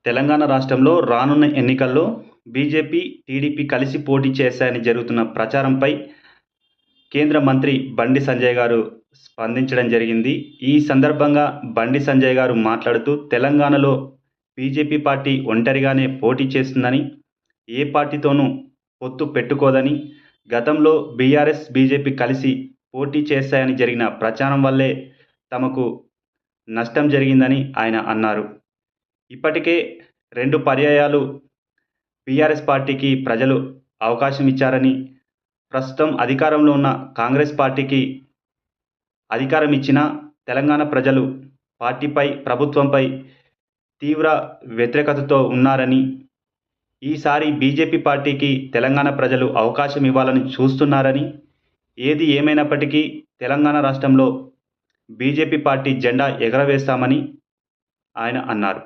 తెలంగాణ రాష్ట్రంలో రానున్న ఎన్నికల్లో బీజేపీ, టీడీపీ కలిసి పోటీ చేస్తాయని జరుగుతున్న ప్రచారంపై కేంద్ర మంత్రి బండి సంజయ్ గారు స్పందించడం జరిగింది. ఈ సందర్భంగా బండి సంజయ్ గారు మాట్లాడుతూ తెలంగాణలో బీజేపీ పార్టీ ఒంటరిగానే పోటీ చేస్తుందని, ఏ పార్టీతోనూ పొత్తు పెట్టుకోదని, గతంలో బీఆర్ఎస్, బీజేపీ కలిసి పోటీ చేస్తాయని జరిగిన ప్రచారం వల్లే తమకు నష్టం జరిగిందని ఆయన అన్నారు. ఇప్పటికే 2 పర్యాయాలు బీఆర్ఎస్ పార్టీకి ప్రజలు అవకాశం ఇచ్చారని, ప్రస్తుతం అధికారంలో ఉన్న కాంగ్రెస్ పార్టీకి అధికారం ఇచ్చినా తెలంగాణ ప్రజలు పార్టీపై, ప్రభుత్వంపై తీవ్ర వ్యతిరేకతతో ఉన్నారని, ఈసారి బీజేపీ పార్టీకి తెలంగాణ ప్రజలు అవకాశం ఇవ్వాలని చూస్తున్నారని, ఏది ఏమైనప్పటికీ తెలంగాణ రాష్ట్రంలో బీజేపీ పార్టీ జెండా ఎగరవేస్తామని ఆయన అన్నారు.